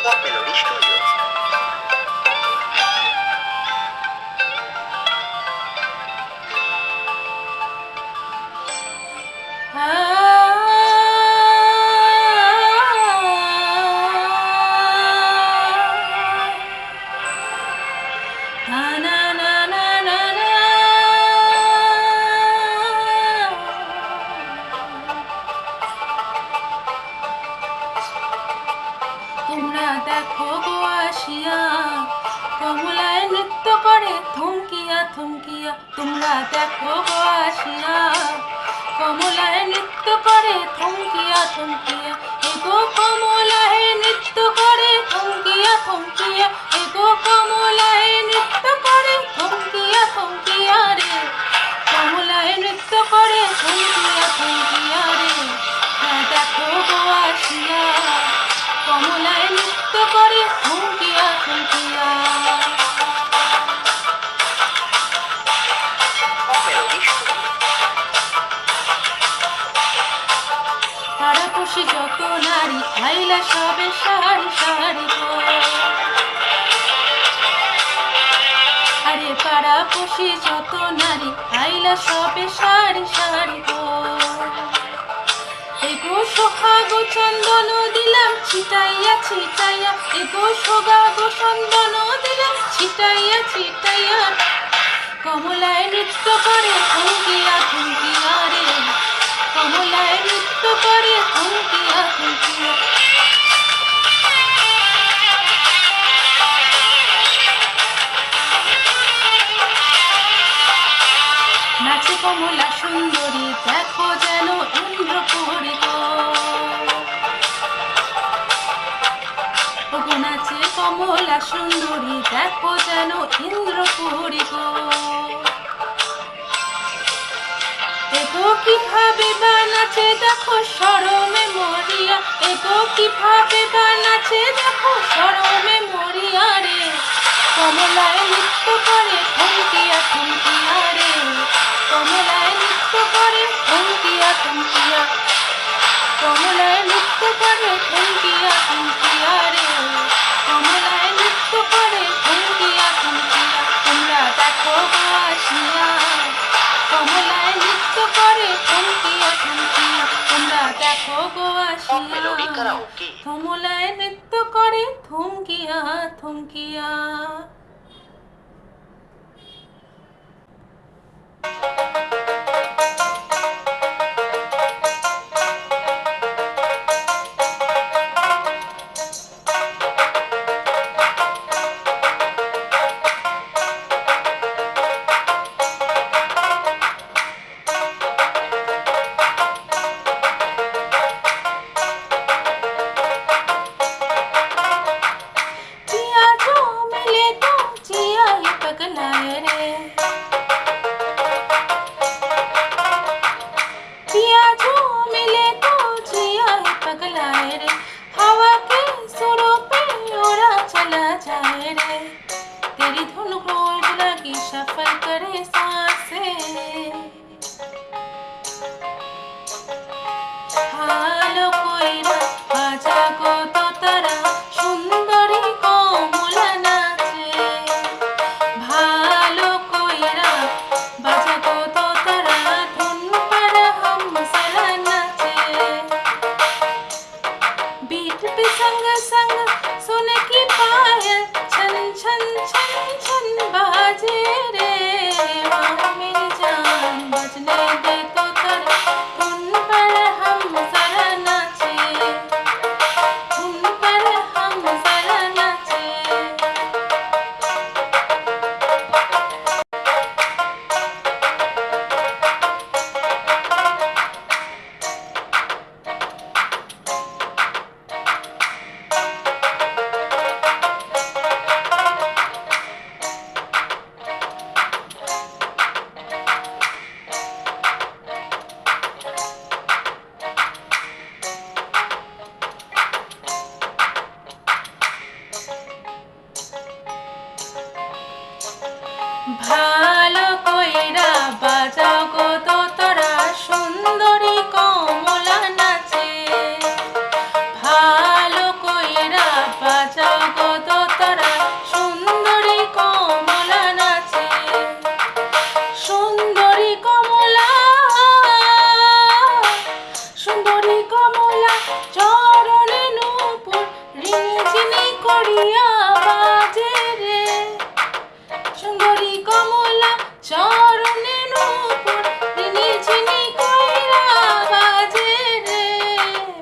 Melody Studios. তোমরা দেখো গো আসিয়া কমলায় নৃত্য করে থমকিয়া থমকিয়া। তোমরা দেখো গো আসিয়া কমলায় নৃত্য করে থমকিয়া থমকিয়া। এগো কমলায় নৃত্য করে থমকিয়া থমকিয়া। এগো কমলায় নৃত্য করে থমকিয়া থমকিয়া রে। কমলায় নৃত্য করে থমকিয়া থমকিয়া রে। দেখো গো আসিয়া কমলায় নৃত্য করে থমকিয়া থমকিয়া। Melody Studios. পাড়াপড়শি যত নারী আইলা সবে সারি সারি গো। আরে পাড়াপড়শি যত নারী আইলা সবে সারি সারি গো। এগো সোহাগো চন্দন দিলাম ছিটাইয়া ছিটাইয়া। এগো সোহাগো চন্দন দিলাম ছিটাইয়া ছিটাইয়া। কমলায় নৃত্য করে থমকিয়া থমকিয়া রে। কমলায় নৃত্য করে থমকিয়া থমকিয়া। নাচে কমলা সুন্দরী দেখো যেন ইন্দ্রপুরী গো। ওগো নাচে কমলা সুন্দরী দেখো যেন ইন্দ্রপুরী গো। এগো কিভাবে বা নাচে দেখো শরমে মরিয়া। এগো কিভাবে বা নাচে দেখো শরমে মরিয়া রে। কমলায় নৃত্য করে থমকিয়া থমকিয়া রে। কমলায় নৃত্য করে থমকিয়া থমকিয়া। কমলায় নৃত্য করে থমকিয়া থমকিয়া রে। কমলায় নৃত্য করে থমকিয়া থমকিয়া। তোমরা দেখো গো আসিয়া কমলায় নৃত্য করে থমকিয়া থমকিয়া। তোমরা দেখো গো Melody আসিয়া Karaoke. কমলায় নৃত্য করে থমকিয়া থমকিয়া। पिया जो मिले तो जिया ही पगलाए रे। पिया जो मिले तो जिया ही पगलाए रे। हवा के सुरों पे उड़ा चला जाए रे। तेरी धुन रोज लगी सफर करे सांसें। ভালো কইরা বাজা গো তোতারা সুন্দরী কমলা নাচে। ভালো কইরা বাজা গো তোতারা ধুন পাড়া হামসারা নাচে। बीट पे संग संग सुन की पायल छन छन छन छन बाजे रे। वहाँ मेरी जान बजने दे तो तेरा धुन पर हम जरा नाचे। धुन पर हम जरा नाचे। ভালো কইরা বাজাও গো তোরা সুন্দরী কমলা নাচে। ভালো কইরা বাজাও বাজাও গো দোতারা সুন্দরী কমলা নাচে সুন্দরী কমলা সুন্দরী কমলা চরণে নূপুর রিঝিনি করিয়া বাজে রে সুন্দরী কমলা চরণে নূপুর রিঝিনি কইরা বাজে রে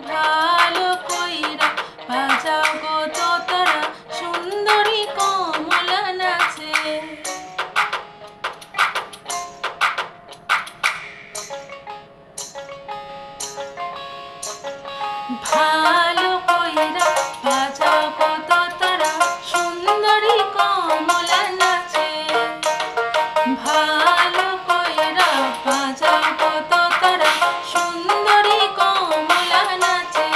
ভালো কইরা বাজাও গো দোতারা সুন্দরী কমলা নাচে ভালো কইরা বাজাও গো দোতারা সুন্দরী কমলা নাচে ভালো কইরা বাজাও গো দোতারা সুন্দরী কমলা নাচে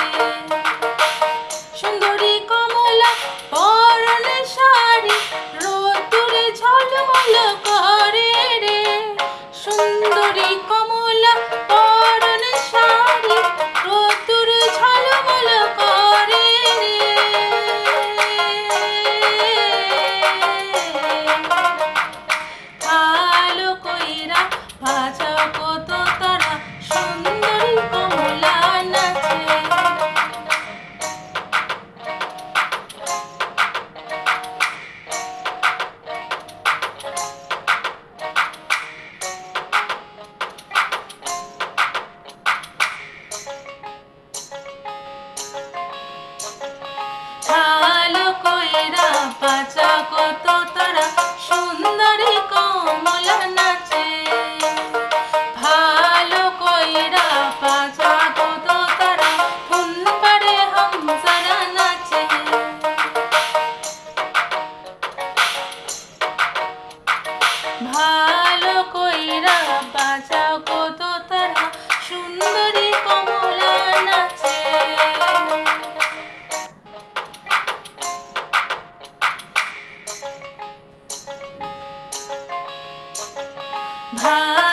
সুন্দরী কমলা পরনে শাড়ি রোদ্দুরে ঝলমল করে রে সুন্দরী কমলা পরনে শাড়ি রোদ্দুরে ঝলমল করে রে ভালো কইরা বাজাও গো দোতারা সুন্দরী কমলা নাচে ভালো কইরা বাজাও গো দোতারা সুন্দরী কমলা নাচে ভালো কইরা বাজাও গো দোতারা ধুন পাড়ে হামজারা নাচে ভালো কইরা বাজাও গো দোতারা সুন্দরী কমলা নাচে ভালো